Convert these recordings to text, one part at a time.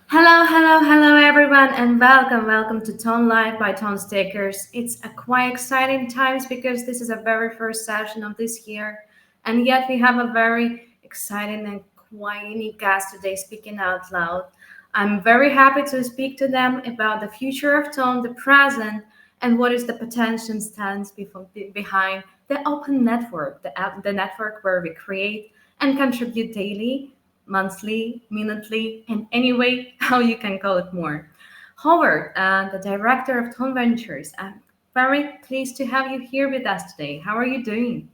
Hello, everyone, and welcome to Tone Live by Tonstakers. It's a quite exciting times because this is a very first session of this year, and yet we have a very exciting and quite unique guest today speaking out loud. I'm very happy to speak to them about the future of tone, the present, and what is the potential stands behind the open network, the network where we create and contribute daily, monthly, minutely, and any way how you can call it more. Howard, the director of Tone Ventures, I'm very pleased to have you here with us today. How are you doing?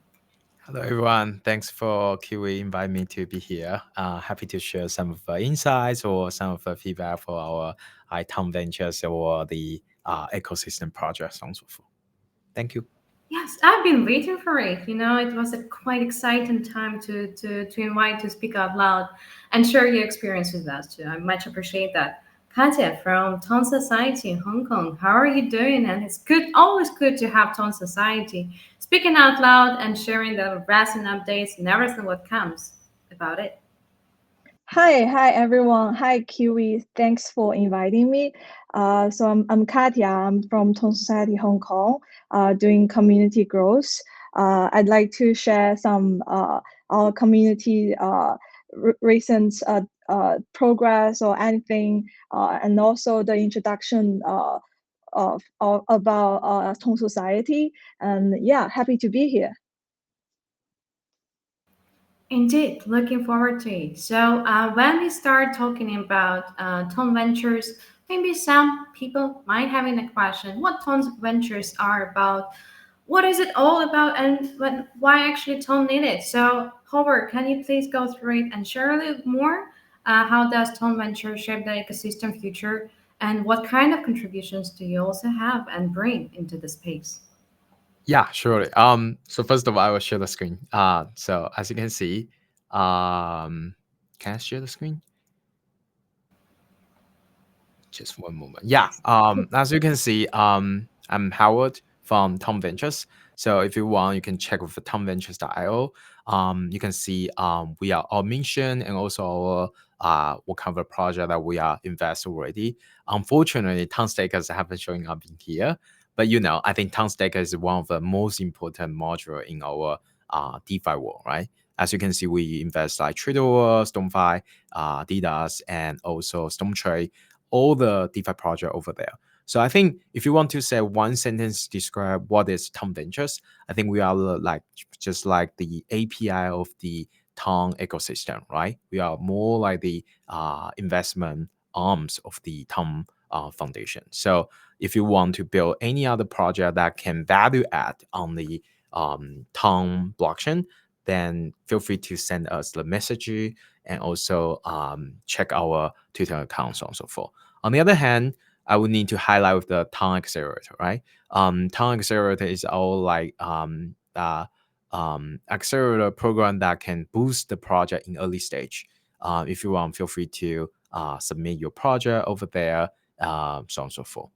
Hello, everyone. Thanks for Kiwi inviting me to be here. Happy to share some of the insights or some of the feedback for our iTown Ventures or the ecosystem projects and so forth. Thank you. Yes, I've been waiting for it. It was a quite exciting time to invite to speak out loud and share your experience with us too. I much appreciate that. Katia from Tone Society in Hong Kong, how are you doing? And it's good, always good to have Tone Society speaking out loud and sharing the recent updates and everything what comes about it. Hi everyone. Hi Kiwi. Thanks for inviting me. So I'm Katia. I'm from Tone Society Hong Kong, doing community growth. I'd like to share some our community recent progress or anything, and also the introduction of about Tone Society. And yeah, happy to be here. Indeed, looking forward to it. So, when we start talking about Tone Ventures, maybe some people might having a question: what Tone Ventures are about? What is it all about, and why actually Tone need it? So, Howard, can you please go through it and share a little more? How does Tone Ventures shape the ecosystem future, and what kind of contributions do you also have and bring into the space? Yeah, surely. So first of all, I will share the screen. So as you can see, can I share the screen? Just one moment. Yeah. As you can see, I'm Howard from Tom Ventures. So if you want, you can check with tomventures.io. You can see we are our mission and also our what kind of a project that we are invest already. Unfortunately, Tonstakers haven't showing up in here. But I think Tonstaker is one of the most important module in our DeFi world, right? As you can see, we invest like Trader, StoneFi, DDoS, and also StoneTrade, all the DeFi project over there. So I think if you want to say one sentence describe what is Tom Ventures, I think we are like just like the API of the Tom ecosystem, right? We are more like the investment arms of the Tom Foundation. So if you want to build any other project that can value add on the Tom blockchain, then feel free to send us the message and also check our Twitter accounts and so forth. On the other hand, I would need to highlight with the Town Accelerator, right? Town Accelerator is our like accelerator program that can boost the project in early stage. If you want, feel free to submit your project over there, so on and so forth.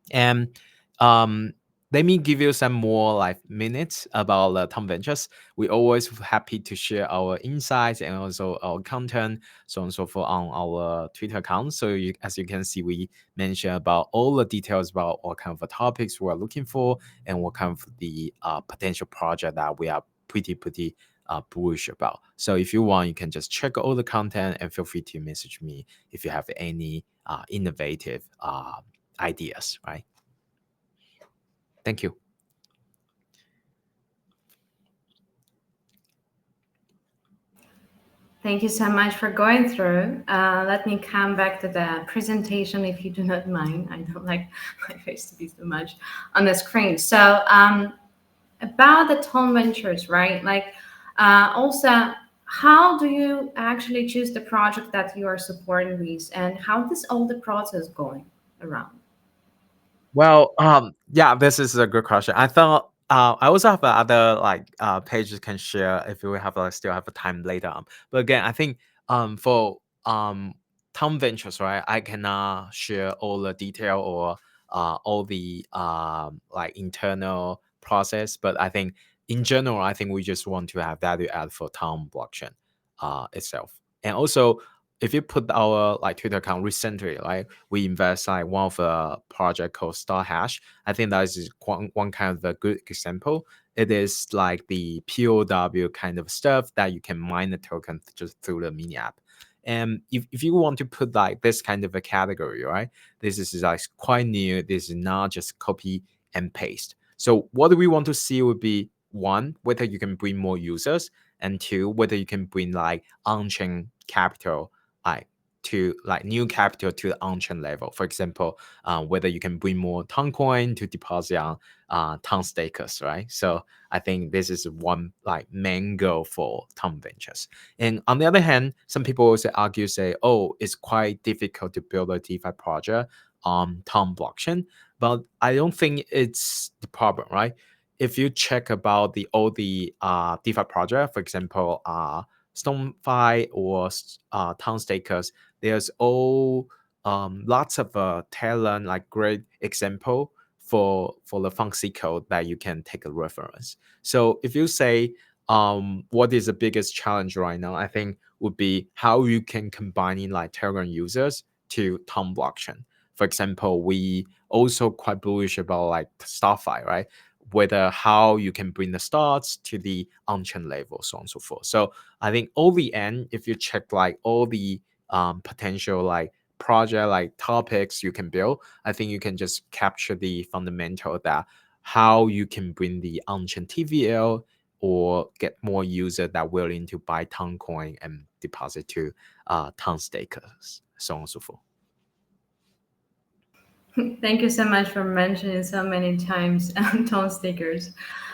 And um, let me give you some more like minutes about Tom Ventures. We always happy to share our insights and also our content, so on and so forth on our Twitter account. So as you can see, we mention about all the details about what kind of topics we are looking for and what kind of the potential project that we are pretty bullish about. So if you want, you can just check all the content and feel free to message me if you have any innovative ideas, right? Thank you. Thank you so much for going through. Let me come back to the presentation if you do not mind. I don't like my face to be so much on the screen. So, about the Tone Ventures, right? Like, also, how do you actually choose the project that you are supporting with, and how does all the process going around? Well, yeah, this is a good question. I thought I also have other like pages can share if we have still have a time later on. But again, I think for Tom Ventures, right, I cannot share all the detail or all the like internal process. But I think in general, I think we just want to have value add for Tom blockchain itself. And also if you put our like Twitter account recently, like we invest like one of a project called Star Hash. I think that is one kind of a good example. It is like the POW kind of stuff that you can mine the token just through the mini app. And if you want to put like this kind of a category, right? This is like quite new. This is not just copy and paste. So what do we want to see would be one, whether you can bring more users, and two, whether you can bring like on-chain capital, like to like new capital to the on-chain level. For example, whether you can bring more Toncoin to deposit on Tonstakers, right? So I think this is one like main goal for Tom Ventures. And on the other hand, some people also argue, say, oh, it's quite difficult to build a DeFi project on Tom blockchain. But I don't think it's the problem, right? If you check about the all the DeFi project, for example, StoneFi or Tonstakers, there's all lots of talent, like great example for the funky code that you can take a reference. So if you say what is the biggest challenge right now, I think would be how you can combine in like Telegram users to Tom blockchain. For example, we also quite bullish about like StarFi, right? Whether how you can bring the starts to the on-chain level, so on and so forth. So I think all the end, if you check like all the potential like project like topics you can build, I think you can just capture the fundamental that how you can bring the on-chain TVL or get more user that willing to buy Toncoin and deposit to Tonstakers, so on and so forth. Thank you so much for mentioning so many times tone stickers.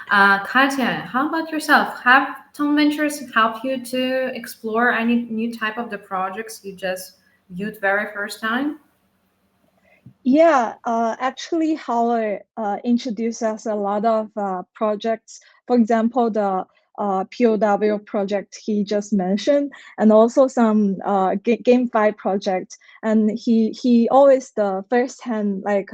Katia, how about yourself? Have Tone Ventures helped you to explore any new type of the projects you just viewed very first time? Yeah, actually, Howard introduced us a lot of projects. For example, the POW project he just mentioned, and also some GameFi project. And he always the first hand like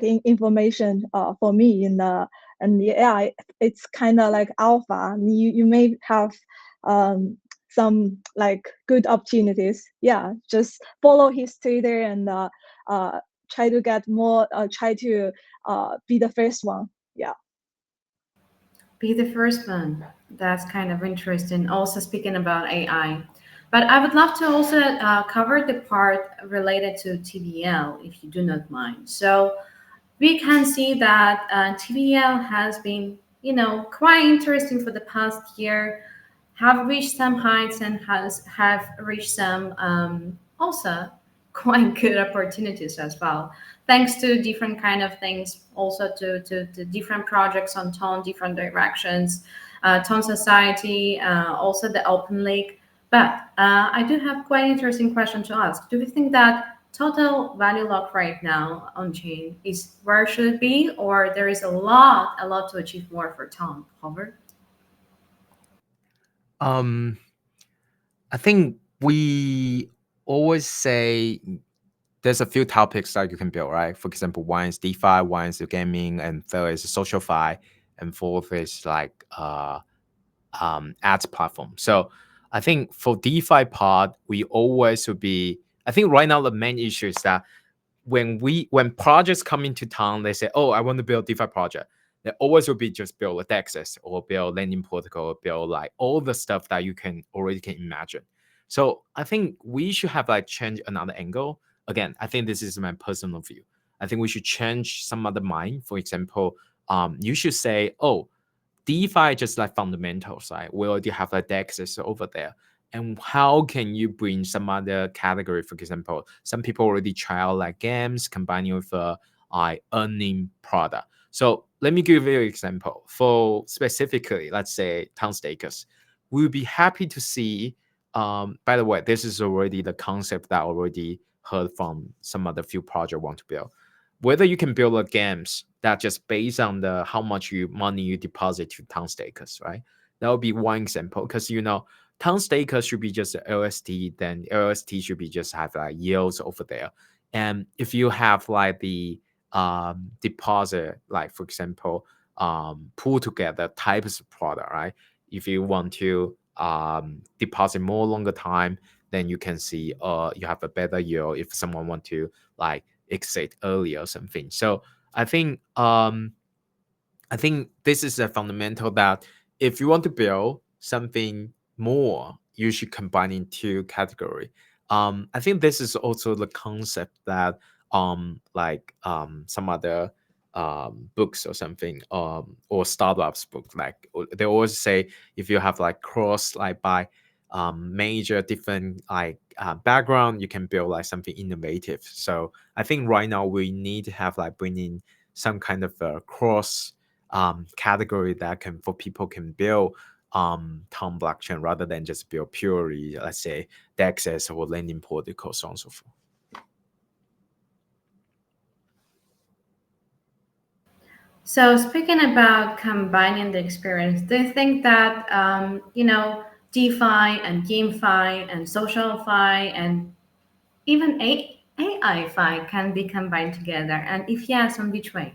information for me in the and yeah, it's kind of like alpha. You may have some like good opportunities. Yeah, just follow his Twitter and uh, try to get more, try to be the first one. Yeah. Be the first one. That's kind of interesting. Also, speaking about AI. But I would love to also cover the part related to TVL, if you do not mind. So, we can see that TVL has been, quite interesting for the past year, have reached some heights and has have reached some also quite good opportunities as well. Thanks to different kind of things, also to different projects on Tone, different directions, Tone Society, also the Open Lake. But I do have quite interesting question to ask. Do you think that total value lock right now on chain is where it should be, or there is a lot to achieve more for Tom? Howard? Um, I think we always say there's a few topics that you can build, right? For example, one is DeFi, one is gaming, and third is social fi, and fourth is like ads platform. So I think for DeFi part, we always would be. I think right now the main issue is that when projects come into town, they say, "Oh, I want to build DeFi project." They always will be just build a DEXs or build lending protocol, or build like all the stuff that you can already can imagine. So I think we should have like change another angle. Again, I think this is my personal view. I think we should change some other mind. For example, you should say, "Oh, DeFi just like fundamentals, right? We already have a DEX over there. And how can you bring some other category? For example, some people already try out like games combining with a earning product. So let me give you an example. For specifically, let's say Tonstakers, we'll be happy to see. By the way, this is already the concept that I already heard from some other few project want to build, whether you can build a games that just based on the how much money you deposit to town stakers, right? That would be one example. Because town stakers should be just LST, then LST should be just have like yields over there. And if you have like the deposit, like for example, pull together types of product, right? If you want to deposit more longer time, then you can see you have a better yield if someone want to like exit early or something. So I think this is a fundamental that if you want to build something more, you should combine in two category. I think this is also the concept that some other books or something or startups book like they always say if you have like cross like by major different like background, you can build like something innovative. So I think right now we need to have like bringing some kind of a cross category that can for people can build Tom blockchain rather than just build purely, let's say, DEXs or lending protocol, so on and so forth. So speaking about combining the experience, do you think that DeFi and GameFi and SocialFi and even AI-Fi can be combined together? And if yes, on which way?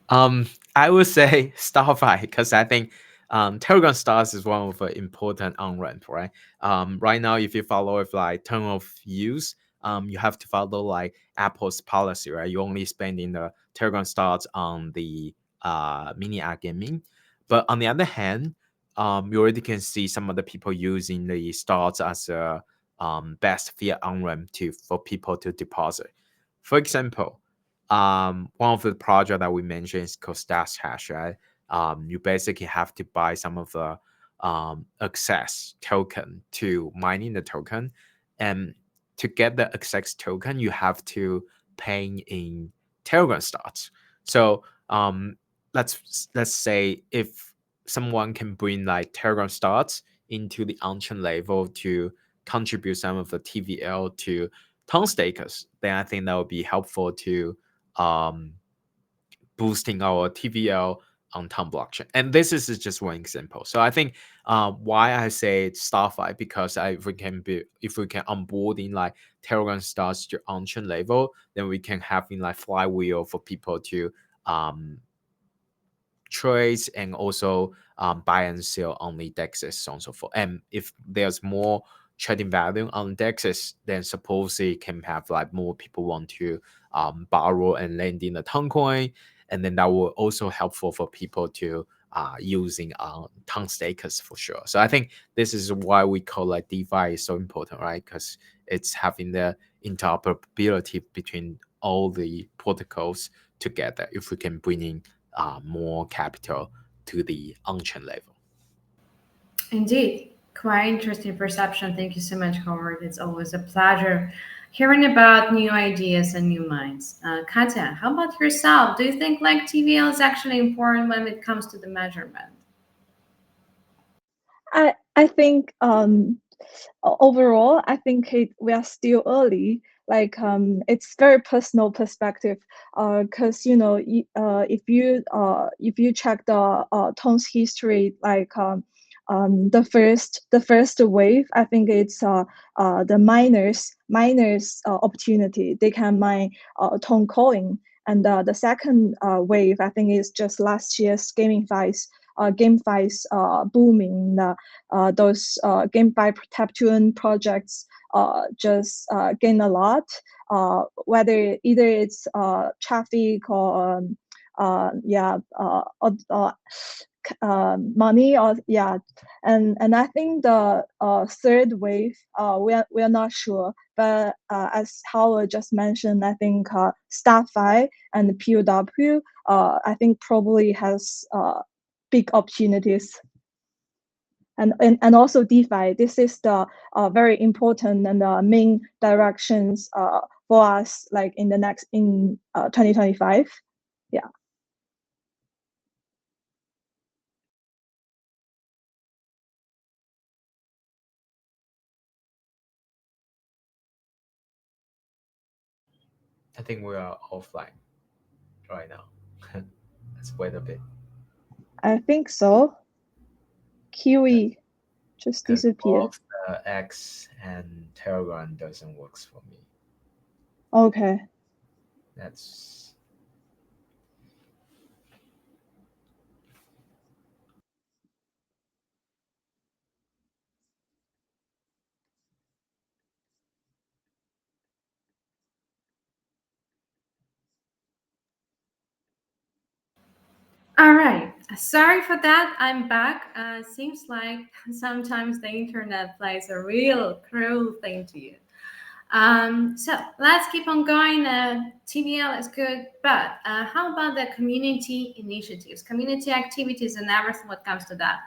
I would say Starfy because I think Telegram Stars is one of the important on ramp, right? Right now, if you follow with like term of use, you have to follow like Apple's policy, right? You only spending the Telegram Stars on the mini app gaming, but on the other hand, you already can see some of the people using the stars as a best fiat on ramp to for people to deposit. For example, one of the project that we mentioned is called Stash Hash, right? You basically have to buy some of the access token to mining the token, and to get the access token, you have to pay in Telegram stars. So let's say if someone can bring like Telegram stars into the on-chain level to contribute some of the TVL to Tonstakers, then I think that would be helpful to um, boosting our TVL on Tom blockchain. And this is just one example. So I think why I say Starfy because if we can onboard in like Telegram stars to on-chain level, then we can have in like flywheel for people to um, trades and also buy and sell on the DEXs, so on and so forth. And if there's more trading value on DEXs, then suppose it can have like more people want to borrow and lend in the Toncoin, and then that will also helpful for people to using Tonstakers for sure. So I think this is why we call like DeFi is so important, right? Because it's having the interoperability between all the protocols together. If we can bring in more capital to the on-chain level. Indeed, quite interesting perception. Thank you so much, Howard. It's always a pleasure hearing about new ideas and new minds. Katia, how about yourself? Do you think like TVL is actually important when it comes to the measurement? I think overall, I think we are still early. Like it's very personal perspective. Because if you check the Tone's history, like the first wave, I think it's the miners opportunity. They can mine Tone coin, and the second wave, I think, is just last year's GameFi's booming. Those GameFi Taptuan projects just gain a lot, whether either it's traffic or money or and I think the third wave we are not sure, but as Howard just mentioned, I think StarFi and POW I think probably has big opportunities. And also DeFi. This is the very important and main directions for us, like in 2025. Yeah. I think we are offline right now. Let's wait a bit. I think so. Kiwi just Because disappeared. both the X and Telegram doesn't work for me. Okay. That's All right. Sorry for that. I'm back. Seems like sometimes the internet plays a real cruel thing to you. So let's keep on going. TVL is good, but how about the community initiatives, community activities, and everything what comes to that?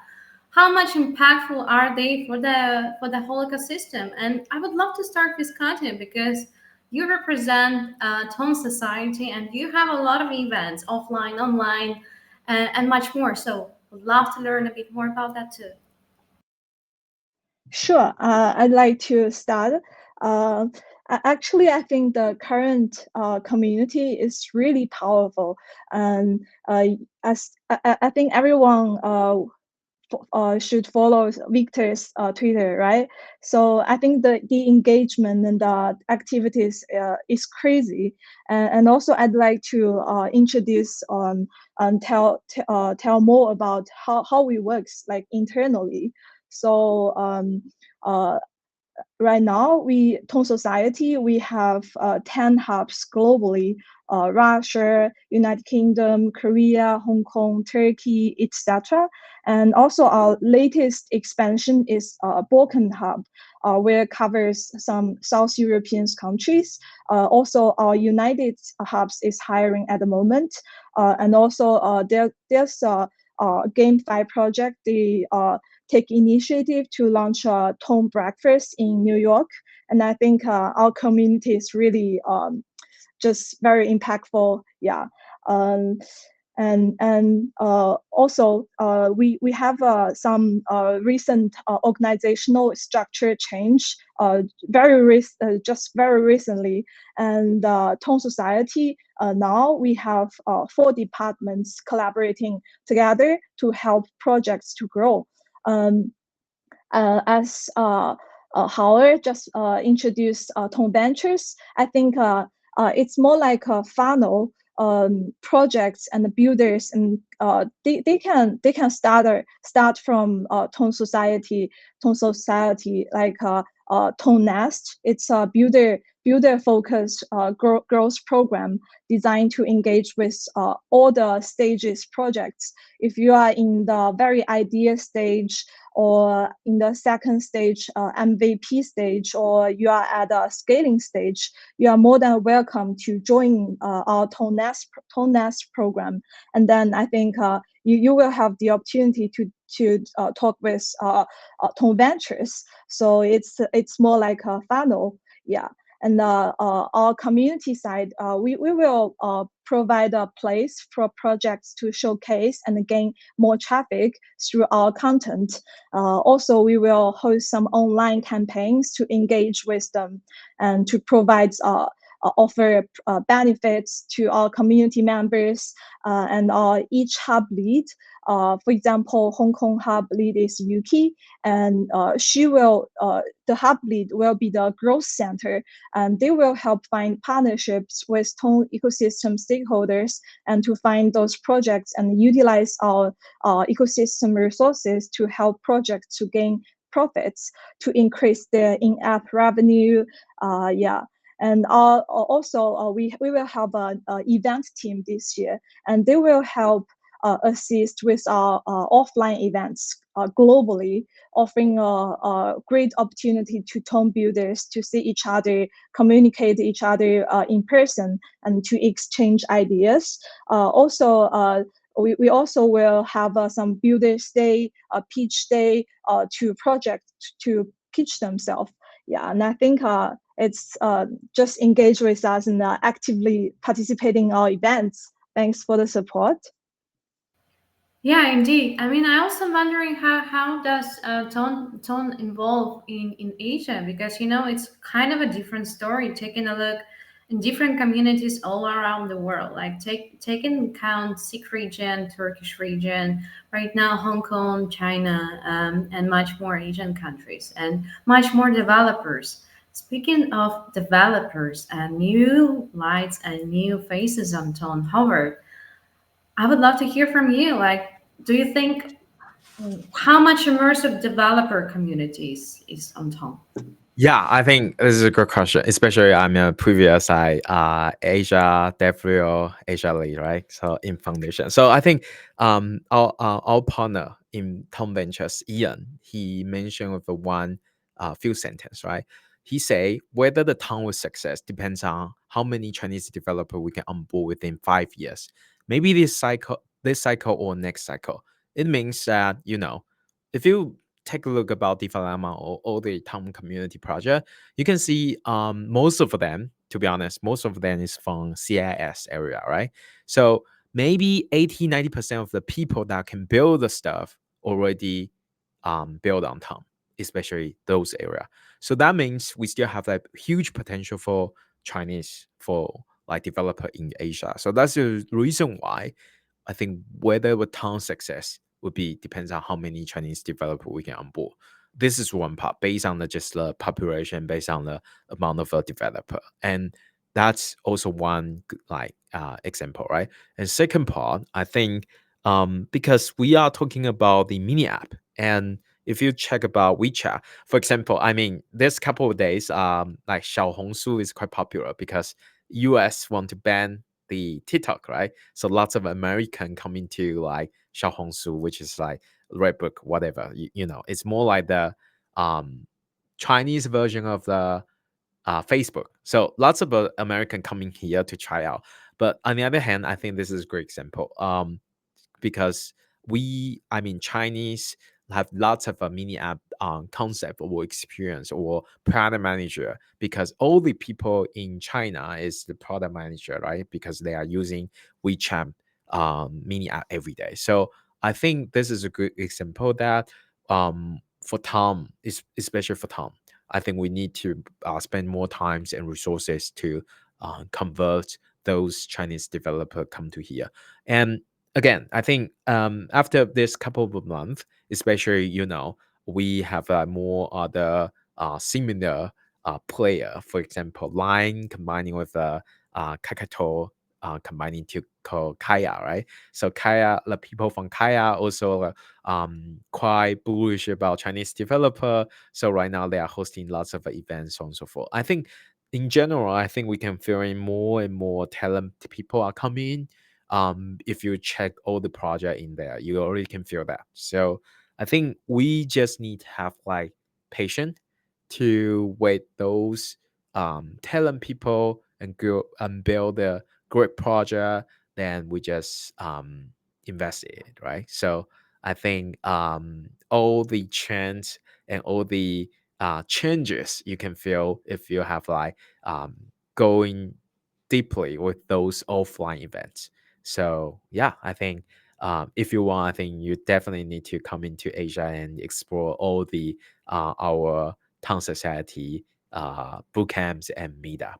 How much impactful are they for the whole ecosystem? And I would love to start with Katia because you represent Tone Society and you have a lot of events offline, online, and much more. So would love to learn a bit more about that too. Sure. I'd like to start. Actually, I think the current community is really powerful, and as I think everyone should follow Victor's Twitter, right? So I think the engagement and the activities is crazy. And also, I'd like to introduce and tell more about how we works like internally. So uh, right now we Tone Society we have 10 hubs globally, Russia, United Kingdom, Korea, Hong Kong, Turkey, etc. And also our latest expansion is Balkan hub, where it covers some South European countries. Also our United hubs is hiring at the moment. And also there's a GameFi project. They take initiative to launch a Tone Breakfast in New York. And I think our community is really just very impactful. Yeah. Um, and also we have some recent organizational structure change just very recently, and Tone Society now we have 4 departments collaborating together to help projects to grow. um, as Howard just introduced Tone Ventures, I think it's more like a funnel. Projects and the builders, and they can start from Tone Society like Tone Nest. It's a builder focused growth program designed to engage with all the stages projects. If you are in the very idea stage, or in the second stage, MVP stage, or you are at a scaling stage, you are more than welcome to join our Tone Nest program. And then I think you will have the opportunity to talk with Tone Ventures. So it's more like a funnel. Yeah. And our community side, we will provide a place for projects to showcase and gain more traffic through our content. Also, we will host some online campaigns to engage with them and to provide offer benefits to our community members and each hub lead. For example, Hong Kong hub lead is Yuki, and the hub lead will be the growth center, and they will help find partnerships with Tone ecosystem stakeholders and to find those projects and utilize our ecosystem resources to help projects to gain profits, to increase their in-app revenue. Yeah. And also, we will have an event team this year, and they will help assist with our offline events globally, offering a great opportunity to Tone builders to see each other, communicate each other in person, and to exchange ideas. Also, we also will have some builders day, pitch day to project to pitch themselves. Yeah, and I think it's just engage with us and actively participating in our events. Thanks for the support. Yeah, indeed. I mean, I also wondering how does tone involve in Asia, because it's kind of a different story. Taking a look in different communities all around the world, like taking account Sikh region, Turkish region, right now Hong Kong, China, and much more Asian countries and much more developers. Speaking of developers and new lights and new faces on Tone, Howard, I would love to hear from you. Like, do you think how much immersive developer communities is on top? Yeah, I think this is a good question. Especially I'm a previous Asia DevRel Asia lead, right? So in foundation. So I think our partner in Tom Ventures, Ian, he mentioned with the one few sentence, right? He say whether the town will success depends on how many Chinese developer we can onboard within 5 years. Maybe this cycle or next cycle. It means that, if you take a look about development or all the town community project, you can see most of them, to be honest, most of them is from CIS area, right? So maybe 80-90% of the people that can build the stuff already build on town, especially those area. So that means we still have like huge potential for Chinese for like developer in Asia. So that's the reason why I think whether the town success would be depends on how many Chinese developer we can onboard. This is one part based on just the population, based on the amount of a developer, and that's also one like example, right? And second part, I think because we are talking about the mini app, and if you check about WeChat, for example, I mean, this couple of days, like Xiaohongshu is quite popular because US want to ban the TikTok, right? So lots of American coming to like Xiaohongshu, which is like Redbook, whatever. It's more like the um, Chinese version of the Facebook. So lots of American coming here to try out. But on the other hand, I think this is a great example. Because I mean, Chinese have lots of mini app concept or experience or product manager because all the people in China is the product manager, right? Because they are using WeChat mini app every day. So I think this is a good example that for Tom, especially for Tom, I think we need to spend more times and resources to convert those Chinese developer come to here. And again, I think after this couple of months, especially we have more other similar player. For example, Line combining with Kakato, combining to call Kaya, right? So Kaya, the people from Kaya also quite bullish about Chinese developer. So right now they are hosting lots of events, so on and so forth. I think in general, I think we can feel in more and more talented people are coming. If you check all the project in there, you already can feel that. So I think we just need to have like patience to wait those talent people and go and build a great project. Then we just invest in it, right? So I think all the trends and all the changes you can feel if you have like going deeply with those offline events. So yeah, I think if you want, I think you definitely need to come into Asia and explore all the our town society boot camps and meetup.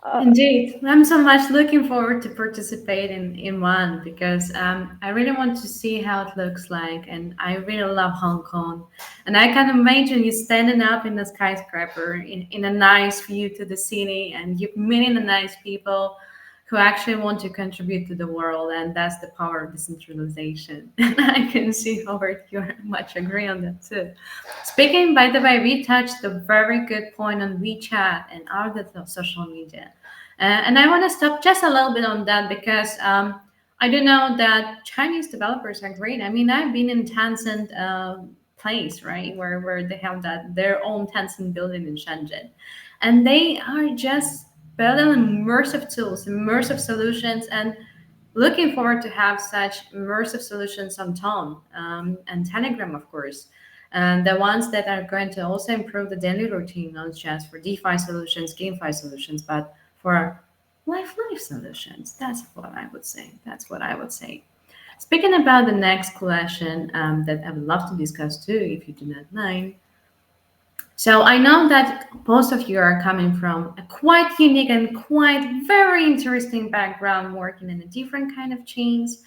Uh, Indeed, I'm so much looking forward to participate in one because I really want to see how it looks like, and I really love Hong Kong, and I can imagine you standing up in the skyscraper in a nice view to the city, and you meeting the nice people who actually want to contribute to the world, and that's the power of decentralization. And I can see Howard, you much agree on that too. Speaking, by the way, we touched a very good point on WeChat and other social media. And I want to stop just a little bit on that because I do know that Chinese developers are great. I mean, I've been in Tencent place, right, where they have their own Tencent building in Shenzhen, and they are just building immersive tools, immersive solutions, and looking forward to have such immersive solutions on Tom and Telegram, of course. And the ones that are going to also improve the daily routine, not just for DeFi solutions, GameFi solutions, but for life solutions. That's what I would say. That's what I would say. Speaking about the next question that I would love to discuss too, if you do not mind. So I know that most of you are coming from a quite unique and quite very interesting background, working in a different kind of chains,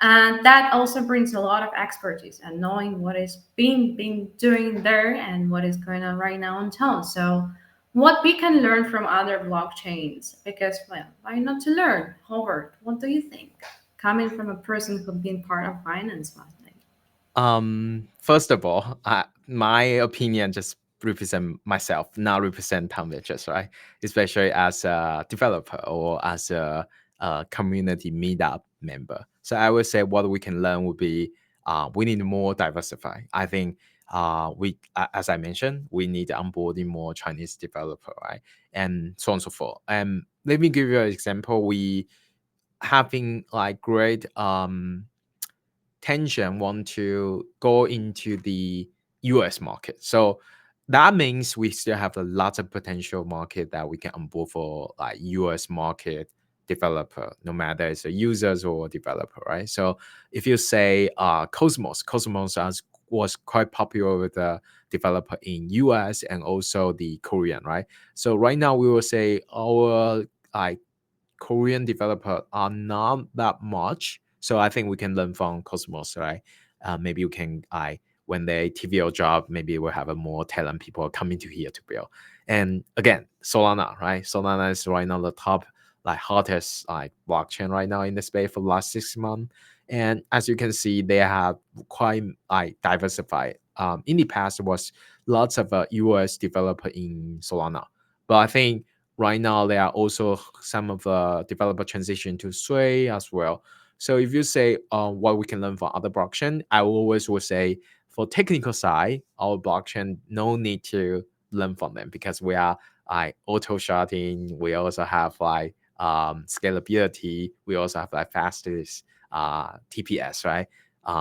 and that also brings a lot of expertise and knowing what is being doing there and what is going on right now on Tone. So what we can learn from other blockchains, because well, why not to learn? Howard, what do you think? Coming from a person who's been part of Binance mostly. First of all, my opinion, just represent myself, not represent Tom Ventures, right? Especially as a developer or as a community meetup member. So I would say what we can learn would be we need more diversify. I think as I mentioned, we need onboarding more Chinese developer, right? And so on and so forth. And let me give you an example. We having like great tension want to go into the US market. So that means we still have a lot of potential market that we can onboard for like US market developer, no matter it's a users or developer, right? So if you say Cosmos was quite popular with the developer in US and also the Korean, right? So right now we will say our like Korean developer are not that much. So I think we can learn from Cosmos, right? Maybe we can, when they TVL job, maybe we'll have a more talent people coming to here to build. And again, Solana, right? Solana is right now the top, like hottest like blockchain right now in the space for the last 6 months. And as you can see, they have quite like diversified. In the past, there was lots of US developer in Solana, but I think right now there are also some of the developer transition to Sui as well. So if you say what we can learn from other blockchain, I always will say for technical side, our blockchain no need to learn from them because we are like auto sharding. We also have like scalability. We also have like fastest TPS, right?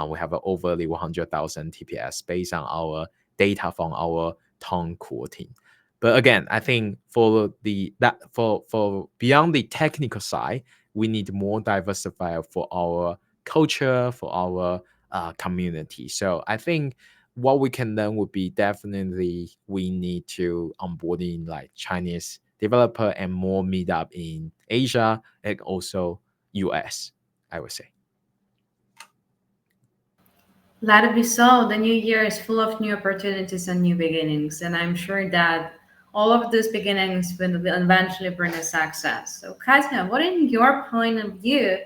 We have overly 100,000 TPS based on our data from our Tong core team. But again, I think for for beyond the technical side, we need more diversified for our culture, for our community. So I think what we can learn would be definitely we need to onboarding like Chinese developer and more meetup in Asia and also US, I would say. Let it be so. The new year is full of new opportunities and new beginnings, and I'm sure that all of these beginnings will eventually bring us success. So, Katia, what in your point of view,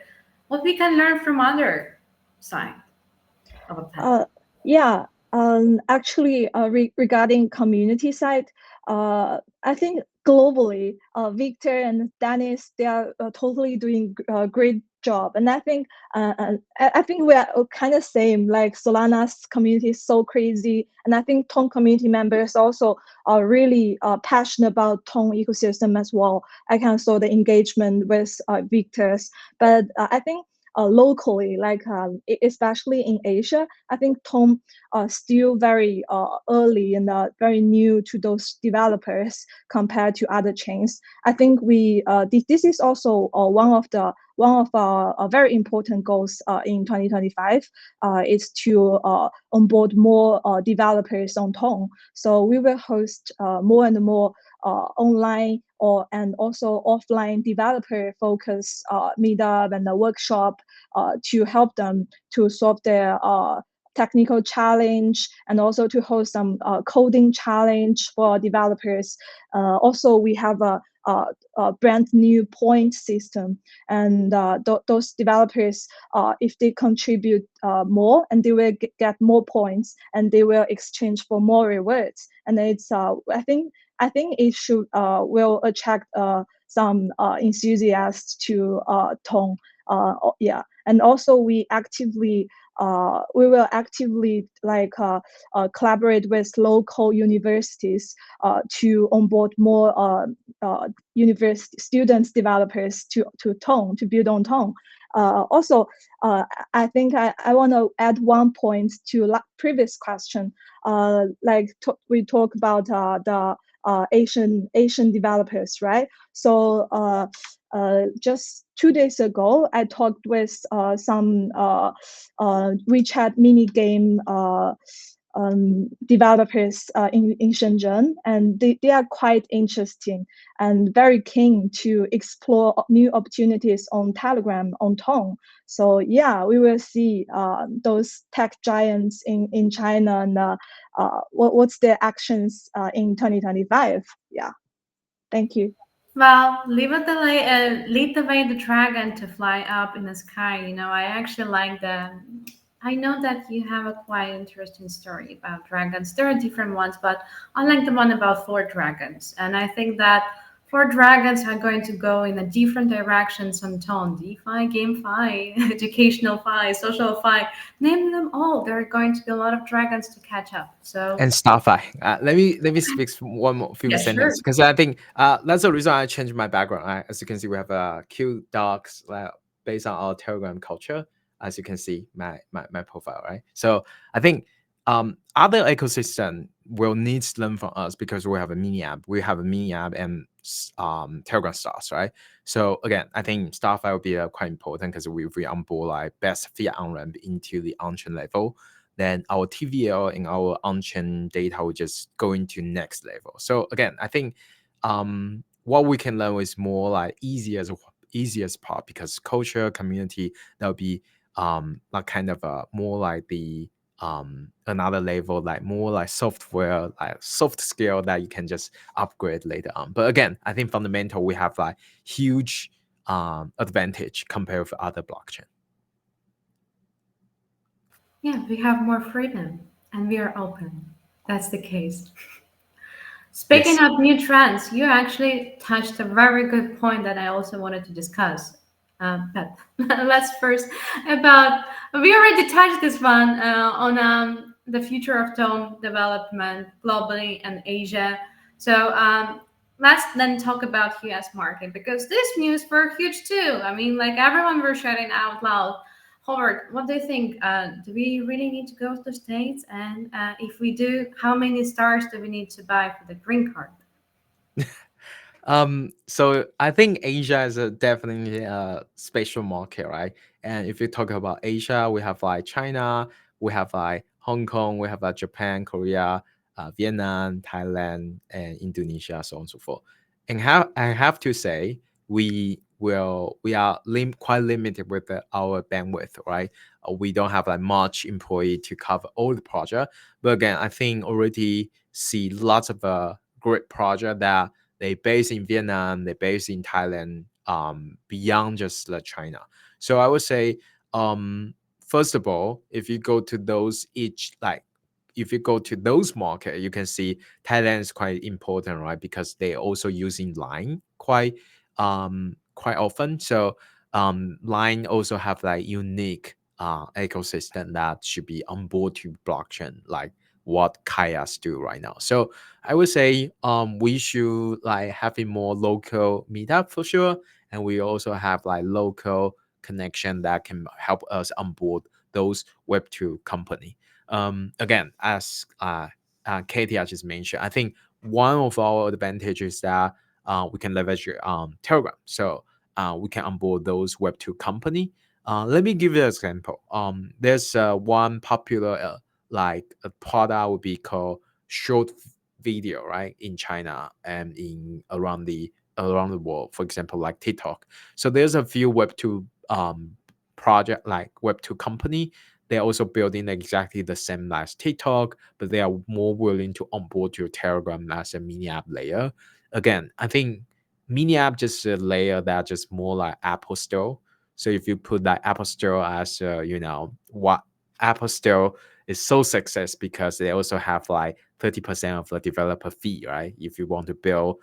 what we can learn from other side of a path? Uh, yeah, actually, regarding community side, I think globally, Victor and Dennis, they are totally doing a great job, and I think we are kind of same. Like Solana's community is so crazy, and I think Tong community members also are really passionate about Tong ecosystem as well. I can saw the engagement with Victor's, but I think. Locally, like especially in Asia, I think Tom still very early and very new to those developers compared to other chains. I think this is also one of our very important goals in 2025 is to onboard more developers on Tom. So we will host more and more online and also offline developer focus meetup and a workshop to help them to solve their technical challenge and also to host some coding challenge for developers. Also, we have a brand new point system, and those developers, if they contribute more, and they will get more points, and they will exchange for more rewards. And it's I think it should will attract some enthusiasts to Tong. Yeah, and also we will actively like collaborate with local universities to onboard more university students developers to Tong to build on Tong. Also, I think I want to add one point to previous question. We talk about the Asian developers, right? So just 2 days ago, I talked with some WeChat mini game developers in Shenzhen, and they are quite interesting and very keen to explore new opportunities on Telegram, on Tong. So yeah, we will see those tech giants in China and what's their actions in 2025. Yeah, thank you. Well, lead the way the dragon to fly up in the sky. You know, I actually like I know that you have a quite interesting story about dragons. There are different ones, but I like the one about four dragons. And I think that four dragons are going to go in a different directions on tone. DeFi, GameFi, educational fi, social fi. Name them all. There are going to be a lot of dragons to catch up. So, And Starfy. Let me speak one more few yeah, sure. sentences because I think that's the reason I changed my background. Right? As you can see, we have cute dogs based on our Telegram culture. As you can see, my profile, right? So I think other ecosystem will need to learn from us because we have a mini app. We have a mini app and Telegram stars, right? So again, I think Starfy will be quite important because we onboard like best fiat on ramp into the on-chain level, then our TVL and our on-chain data will just go into next level. So again, I think what we can learn is more like easiest part because culture, community, that'll be like kind of more like the another level, like more like software, like soft skill that you can just upgrade later on. But again, I think fundamental we have like huge advantage compared with other blockchain. Yeah, we have more freedom and we are open. That's the case. Speaking Yes. of new trends, you actually touched a very good point that I also wanted to discuss. But let's first about we already touched this one on the future of tone development globally and Asia. So let's then talk about US market because this news were huge too. I mean, like everyone were shouting out loud. Howard, what do you think? Do we really need to go to the States? And if we do, how many stars do we need to buy for the green card? So I think Asia is a definitely a special market, right? And if you talk about Asia, we have like China, we have like Hong Kong, we have like Japan, Korea, Vietnam, Thailand, and Indonesia, so on and so forth. And I have to say, we are quite limited with our bandwidth, right? We don't have like much employee to cover all the project. But again, I think already see lots of great project that they based in Vietnam, they based in Thailand, beyond just China. So I would say, first of all, if you go to those each like if you go to those market, you can see Thailand is quite important, right? Because they also using Line quite often. So Line also have like unique ecosystem that should be on board to blockchain, like what Kaya's do right now. So I would say we should like having more local meetup for sure, and we also have like local connection that can help us onboard those Web2 company. Again, as Katia just mentioned, I think one of our advantages is that we can leverage Telegram, so we can onboard those Web2 company. Let me give you an example. There's one popular like a product would be called short video, right, in China and in around the world. For example, like TikTok. So there's a few Web2 project like Web2 company. They're also building exactly the same as TikTok, but they are more willing to onboard your Telegram as a mini app layer. Again, I think mini app just a layer that just more like Apple Store. So if you put that Apple Store as what Apple Store is so success because they also have like 30% of the developer fee, right? If you want to build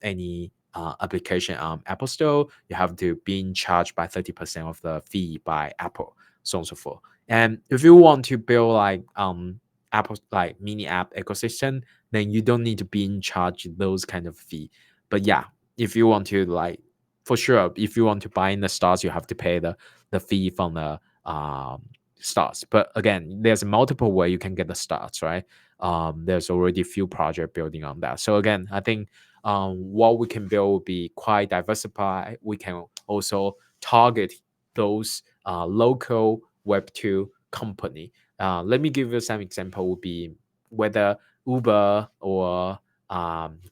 any application on Apple Store, you have to be charged by 30% of the fee by Apple, so on and so forth. And if you want to build like Apple like mini app ecosystem, then you don't need to be in charge those kind of fee. But yeah, if you want to like for sure, if you want to buy in the stars, you have to pay the fee from the stars. But again, there's multiple way you can get the stars, right? There's already a few project building on that. So again, I think what we can build will be quite diversified. We can also target those local Web2 company. Let me give you some example. Would be whether Uber or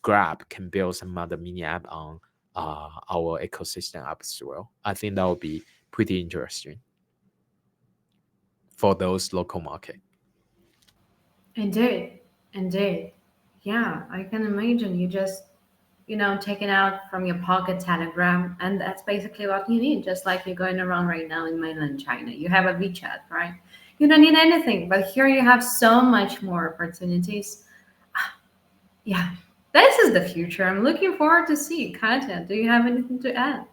Grab can build some other mini app on our ecosystem app as well. I think that would be pretty interesting for those local market. Indeed, indeed. Yeah, I can imagine you just taken out from your pocket Telegram, and that's basically what you need. Just like you're going around right now in mainland China, you have a WeChat, right? You don't need anything, but here you have so much more opportunities. Yeah, this is the future. I'm looking forward to see. Katia, do you have anything to add?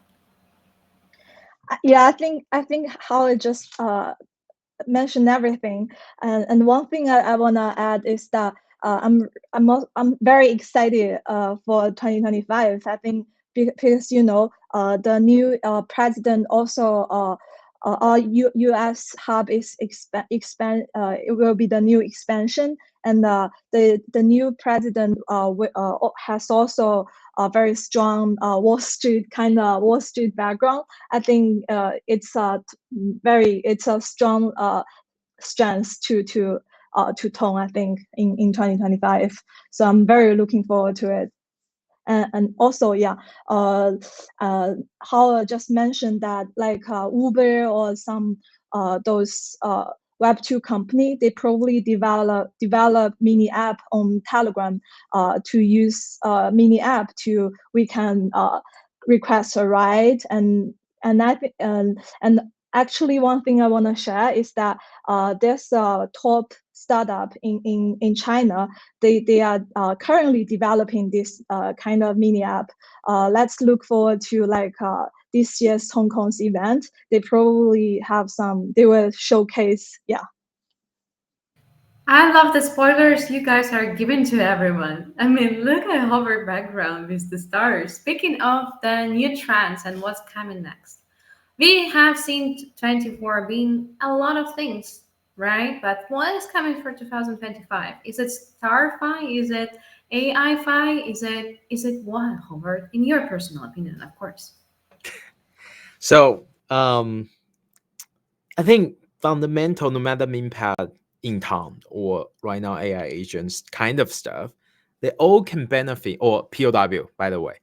Yeah, I think Howard just mentioned everything. And one thing I wanna add is that I'm very excited for 2025. I think because the new president also our U.S. hub is expand. It will be the new expansion, and the new president has also a very strong Wall Street background. I think it's a strong strength to Tong, I think, in 2025. So I'm very looking forward to it. And also, yeah, Howard just mentioned that like Uber or some those Web2 company, they probably develop mini app on Telegram to use mini app to we can request a ride. And I think and actually one thing I want to share is that there's a top startup in China. They are currently developing this kind of mini app. Let's look forward to like this year's Hong Kong's event. They probably have some. They will showcase. Yeah. I love the spoilers you guys are giving to everyone. I mean, look at Hover background with the stars. Speaking of the new trends and what's coming next, we have seen 24 being a lot of things, right? But what is coming for 2025? Is it Starfi? Is it AI-fi? Is it what, Howard? In your personal opinion, of course. So I think fundamental, no matter impact in town or right now AI agents kind of stuff, they all can benefit, or POW, by the way,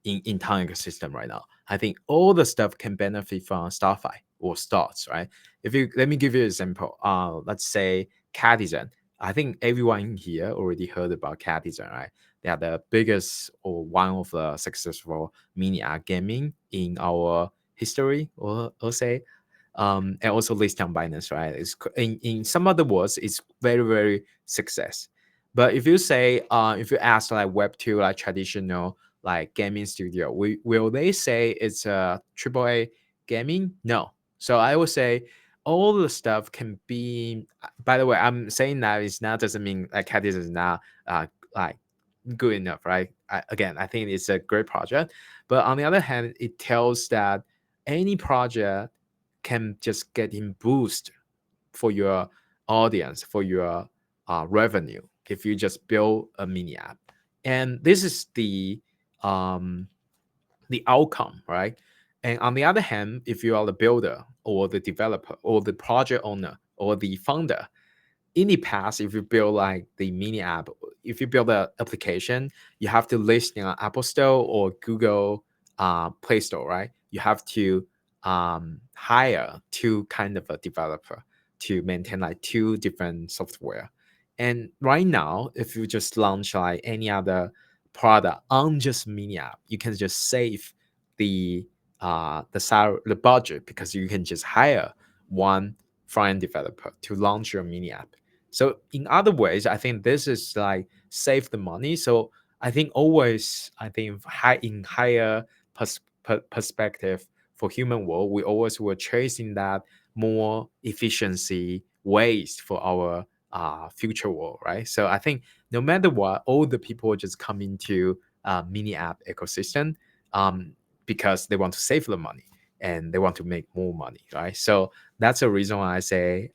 in town ecosystem right now. I think all the stuff can benefit from Starfi or Starts, right? If you let me give you an example. Let's say Catizen. I think everyone here already heard about Catizen, right? They are the biggest or one of the successful mini app gaming in our history, or say and also listed on Binance, right? It's in some other words, it's very very success. But if you say, if you ask like Web2, like traditional like gaming studio, will they say it's a triple A gaming? No. So I would say all the stuff can be. By the way, I'm saying that it's not doesn't mean like Catis is not like good enough, right? Again, I think it's a great project, but on the other hand, it tells that any project can just get in boost for your audience, for your revenue, if you just build a mini app. And this is the outcome, right? And on the other hand, if you are the builder or the developer or the project owner or the founder, in the past, if you build like the mini app, if you build an application, you have to list in an Apple Store or Google Play Store, right? You have to hire two kind of a developer to maintain like two different software. And right now, if you just launch like any other product on just mini app, you can just save the salary, the budget, because you can just hire one front end developer to launch your mini app. So in other ways, I think this is like save the money. So I think always, I think in higher perspective for human world, we always were chasing that more efficiency ways for our future world, right? So I think no matter what, all the people just come into mini app ecosystem um, because they want to save the money and they want to make more money, right? So that's the reason why I say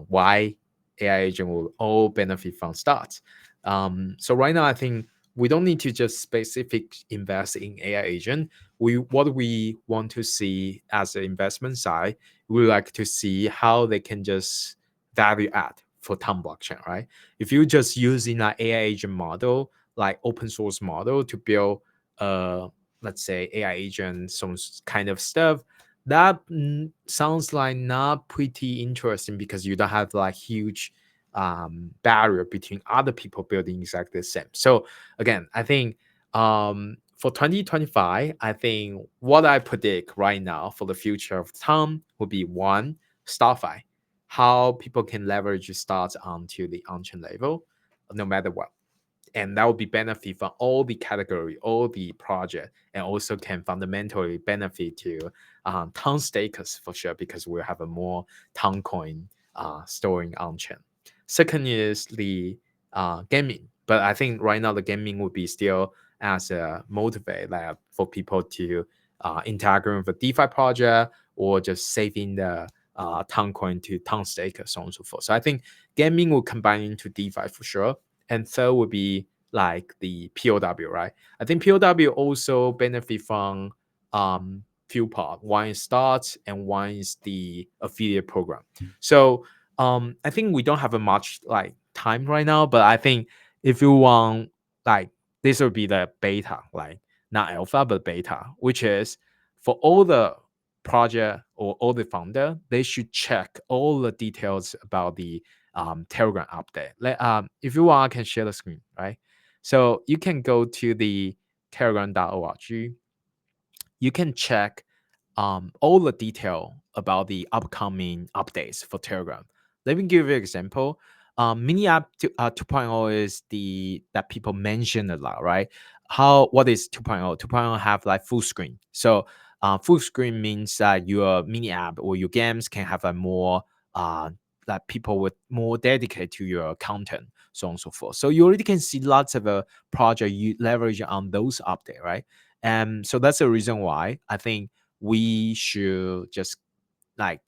why AI agent will all benefit from starts. So right now, I think we don't need to just specific invest in AI agent. What we want to see as an investment side, we like to see how they can just value add for Tom blockchain, right? If you just using an AI agent model, like open source model to build let's say AI agent, some kind of stuff, that sounds like not pretty interesting because you don't have like huge barrier between other people building exactly the same. So again, I think For 2025, I think what I predict right now for the future of Tom would be one, Starfight, how people can leverage stars onto the on-chain level, no matter what. And that will be benefit from all the category, all the project, and also can fundamentally benefit to Tonstakers for sure, because we'll have a more Ton coin storing on chain. Second is the gaming, but I think right now the gaming would be still as a motivate like, for people to interact with a DeFi project or just saving the Ton coin to Ton staker, so on and so forth. So I think gaming will combine into DeFi for sure. And third would be like the POW, right? I think POW also benefit from few part. One is start and one is the affiliate program. So I think we don't have a much like time right now, but I think if you want like this will be the beta, like not alpha but beta, which is for all the project or all the founder, they should check all the details about the Telegram update. If you want, I can share the screen, right? So you can go to the telegram.org. You can check all the detail about the upcoming updates for Telegram. Let me give you an example. Mini app 2.0 is the that people mention a lot, right? What is 2.0? 2.0 have like full screen. So full screen means that your mini app or your games can have a more like people with more dedicated to your content, so on and so forth. So you already can see lots of project you leverage on those update, right? And so that's the reason why I think we should just like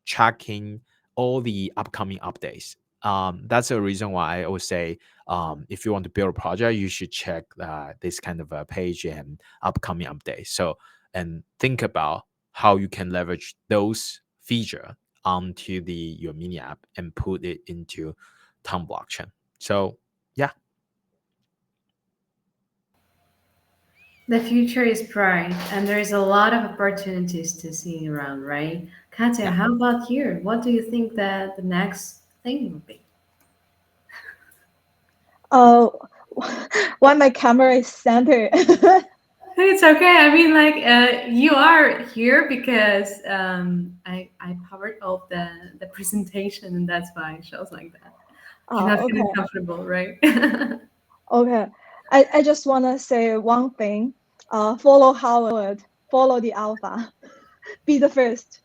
tracking all the upcoming updates. That's the reason why I would say if you want to build a project, you should check this kind of a page and upcoming updates. So and think about how you can leverage those feature onto the your mini app and put it into Tom blockchain. So yeah, The future is bright, and there is a lot of opportunities to see around, right? Katia, yeah. how about you? What do you think that the next thing will be? Oh, why my camera is centered? It's okay. I mean, like, you are here because I powered off the presentation, and that's why it shows like that. You're not feeling Okay, comfortable, right? okay. I just want to say one thing. Follow Howard, follow the alpha, be the first.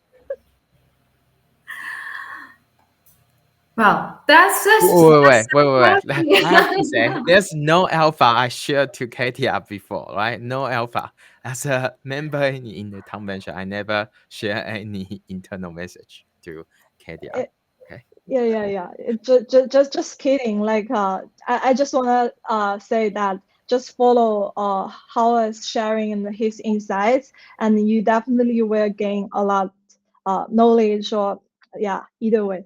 Well, that's just Wait, wait, that's wait, wait, so wait. I have to say, fluffy. there's no alpha I shared to Katia before, right? No alpha. As a member in the convention, I never share any internal message to Katia. Eh, Okay. yeah. Just kidding. Like, I just wanna say that just follow Howard's sharing and his insights, and you definitely will gain a lot knowledge or yeah, either way.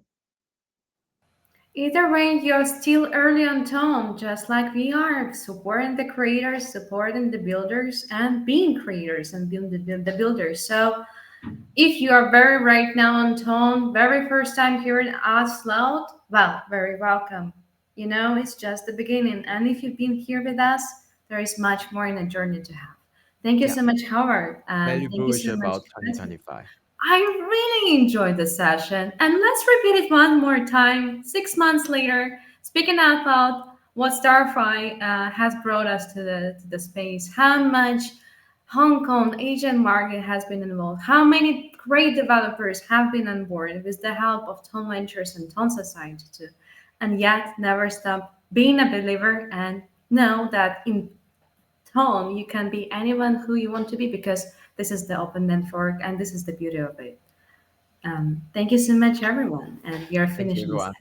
Either way, you're still early on tone, just like we are, supporting the creators, supporting the builders, and being creators and being the builders. So if you are very right now on tone, very first time hearing us loud, well, very welcome. You know, it's just the beginning. And if you've been here with us, there is much more in a journey to have. Thank you Yeah. so much, Howard. Very And thank you bullish so much, about Katia. 2025. I really enjoyed the session. And let's repeat it one more time. 6 months later, speaking out loud, what Starfy has brought us to the space, how much Hong Kong Asian market has been involved, how many great developers have been on board with the help of Ton Ventures and Ton Society too. And yet never stop being a believer and know that in Tom, you can be anyone who you want to be because this is the open network and this is the beauty of it. Thank you so much, everyone. And we are Thank you, finishing this. everyone.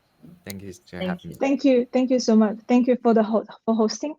Thank you for Thank having you. me. Thank you so much. Thank you for the for hosting.